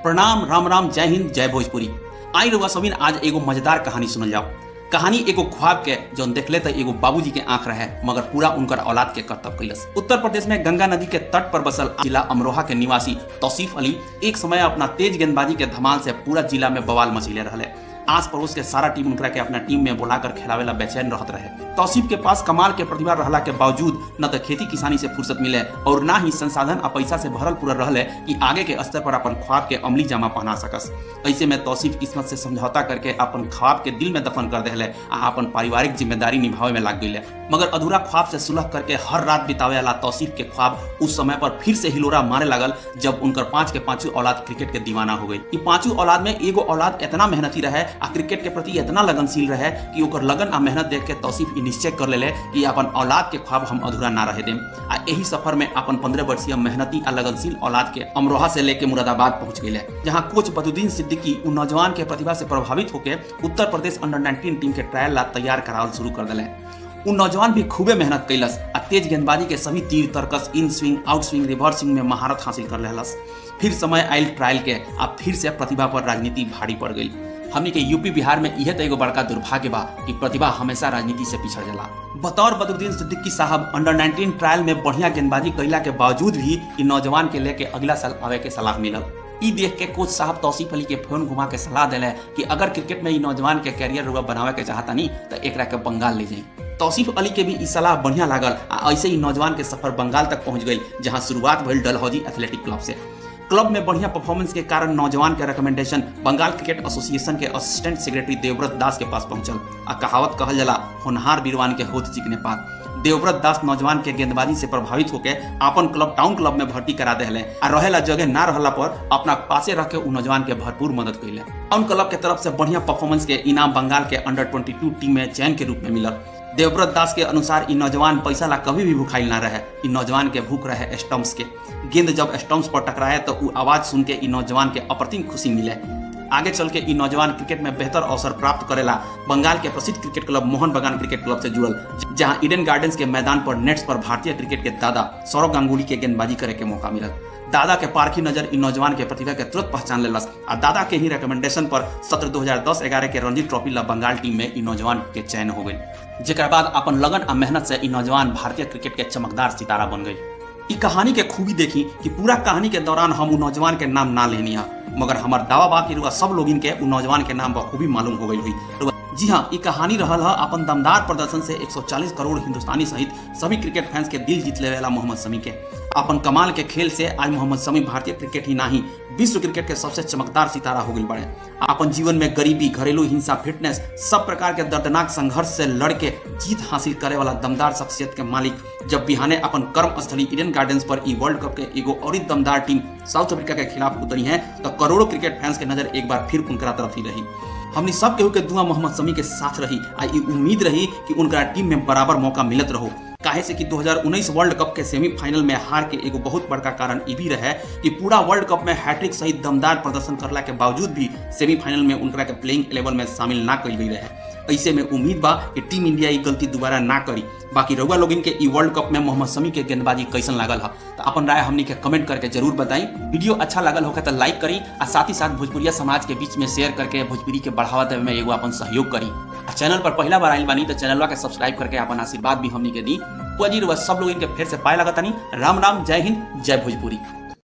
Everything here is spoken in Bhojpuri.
प्रणाम, राम राम, जय हिंद, जय भोजपुरी। आई रउआ सभी आज एगो मजेदार कहानी सुनल जाओ। कहानी एगो ख्वाब के जौन देखले त एगो बाबूजी के आंख रहे मगर पूरा उनकर औलाद के करतब कैलस। उत्तर प्रदेश में गंगा नदी के तट पर बसल जिला अमरोहा के निवासी तौसीफ अली एक समय अपना तेज गेंदबाजी के धमाल से पूरा जिला में बवाल मचीले रहले। आस पड़ोस के सारा टीम उनकरा के अपना टीम में बुलाकर खिलावेला बेचैन रहत रहे। तौसीफ के पास कमाल के प्रतिभा रहला के बावजूद न तो खेती किसानी से फुर्सत मिले और ना ही संसाधन और पैसा से भरल पूरा रहले कि आगे के स्तर पर अपन ख्वाब के अमली जामा पहना सकस। ऐसे में तौसीफ किस्मत से समझौता करके अपन ख्वाब के दिल में दफन कर देले आ अपन पारिवारिक जिम्मेदारी निभावे में लग गईले। मगर अधूरा ख्वाब से सुलह करके हर रात बितावे वाला तौसीफ के ख्वाब उस समय पर फिर से हिलोरा मारे लगल जब उनकर 5 के 5 औलाद क्रिकेट के दीवाना हो गई। ई 5 औलाद में एगो औलाद इतना मेहनती रहे आ क्रिकेट के प्रति इतना लगनशील रहे कि ओकर लगन आ मेहनत देख के तौसीफ ई निश्चय कर लेले कि अपन औलाद के ख्वाब हम अधूरा ना रहे देम। आ यही सफर में अपन 15 वर्षीय मेहनती आ लगनशील औलाद के अमरोहा से लेके मुरादाबाद पहुंच गए, जहां कोच बदुद्दीन सिद्दीकी उन नौजवान के प्रतिभा से प्रभावित होकर उत्तर प्रदेश अंडर-19 टीम के ट्रायल ला तैयार करावल शुरू कर दिले। उन नौजवान भी खूबे मेहनत कैलस आ तेज गेंदबाजी के सभी तीर Tarkash, in swing, out swing, reverse swing में महारत हासिल कर लेलस। फिर समय आयल ट्रायल के आ फिर से प्रतिभा पर राजनीति भारी पड़ गई। हमनी के यूपी बिहार में यह तो एगो बड़का दुर्भाग्य बा कि प्रतिभा हमेशा राजनीति से पिछड़ जाला। बतौर बदरुद्दीन सिद्दीकी साहब अंडर-19 ट्रायल में बढ़िया गेंदबाजी कैला के बावजूद भी इन नौजवान के लेके अगला साल आवे के सलाह मिलल। ई देख के कोच साहब तौसीफ अली के फोन घुमा के सलाह दिले कि अगर क्रिकेट में ई नौजवान के कैरियर रुआ बनावे के चाहता नहीं तो एकरा के बंगाल ले जाई। तौसीफ अली के भी ई सलाह बढ़िया लागल आ ऐसे ही नौजवान के सफर बंगाल तक पहुंच गई, जहां शुरुआत भइल डलहौजी एथलेटिक क्लब से। क्लब में बढ़िया परफॉर्मेंस के कारण नौजवान के रिकमेंडेशन बंगाल क्रिकेट एसोसिएशन के असिस्टेंट सेक्रेटरी देवव्रत दास के पास पहुंचल। आ कहावत कहल जाला, होनहार बीरवान के होत चिकने पात। देवव्रत दास नौजवान के गेंदबाजी से प्रभावित होकर अपन क्लब टाउन क्लब में भर्ती करा देले आ रहेला जगह ना रहला पर अपना पासे रख के उ नौजवान के भरपूर मदद कैले। टाउन क्लब के तरफ से बढ़िया परफॉर्मेंस के इनाम बंगाल के अंडर-22 टीम में चयन के रूप में मिलल। देवव्रत दास के अनुसार इ नौजवान पैसा ला कभी भी भूखाइल ना रहे। इ नौजवान के भूख रहे स्टंप्स के। गेंद जब स्टंप्स पर टकराए तो उ आवाज सुन के इ नौजवान के अप्रतिम खुशी मिले। आगे चल के इ नौजवान क्रिकेट में बेहतर अवसर प्राप्त करेला बंगाल के प्रसिद्ध क्रिकेट क्लब मोहन बगान क्रिकेट क्लब से जुड़ल, जहां ईडन गार्डन्स के मैदान पर नेट्स पर भारतीय क्रिकेट के दादा सौरव गांगुली के गेंदबाजी करे के मौका मिलल। दादा के पारखी नजर इन नौजवान के प्रतिभा के तुरंत पहचान लेलस आ दादा के ही रिकमेंडेशन पर सत्र 2010-11 के रणजी ट्रॉफी ला बंगाल टीम में इन नौजवान के चयन हो गई। जेकर बाद अपन लगन आ मेहनत से इन नौजवान भारतीय क्रिकेट के चमकदार सितारा बन गई। ई कहानी के खूबी देखी कि पूरा कहानी के दौरान हम उ नौजवान के नाम ना लेनी है, मगर हमार दावा बा कि रुआ सब लोगिन के उ नौजवान के नाम बखूबी मालूम हो गई हुई। जी हाँ, ये कहानी रहल है अपन दमदार प्रदर्शन से 140 करोड़ हिंदुस्तानी सहित सभी क्रिकेट फैंस के दिल जीत ले वाला मोहम्मद शमी के। अपन कमाल के खेल से आज मोहम्मद शमी भारतीय क्रिकेट ही नहीं विश्व क्रिकेट के सबसे चमकदार सितारा हो गए बड़े। अपन जीवन में गरीबी, घरेलू हिंसा, फिटनेस सब प्रकार के दर्दनाक संघर्ष से लड़ के जीत हासिल करे वाला दमदार शख्सियत के मालिक जब बिहाने अपन कर्म स्थली ईडन गार्डन्स पर ई वर्ल्ड कप के एगो और दमदार टीम साउथ अफ्रीका के खिलाफ उतरी है तो करोड़ों क्रिकेट फैंस के नजर एक बार फिर उनकरा तरफ ही रही। हमने सब केहू के दुआ मोहम्मद शमी के साथ रही आ ई उम्मीद रही कि उनका टीम में बराबर मौका मिलत रहो। काहे से कि 2019 वर्ल्ड कप के सेमीफाइनल में हार के एगो बहुत बड़का कारण ई भी रहे कि पूरा वर्ल्ड कप में हैट्रिक सहित दमदार प्रदर्शन करला के बावजूद भी सेमीफाइनल में उनकरा के प्लेइंग 11 में शामिल ना कइल गई रहे। ऐसे में उम्मीद बा कि टीम इंडिया ई गलती दोबारा ना करी। बाकी रउआ लोगिन के ई वर्ल्ड कप में मोहम्मद शमी के गेंदबाजी कैसन लागल है तो अपन राय हमनी के कमेंट करके जरूर बताई। वीडियो अच्छा लागल होगा तो लाइक करी और साथ ही साथ भोजपुरिया समाज के बीच में शेयर करके भोजपुरी के बढ़ावा देवे में एगो अपन सहयोग करी। चैनल पर पहला बार आइल बानी तो चैनलवा के सब्सक्राइब करके अपन आशीर्वाद भी हमनी के दी। सब लोग इनके फिर से पाए लगता नहीं। राम राम, जय हिंद, जय भोजपुरी।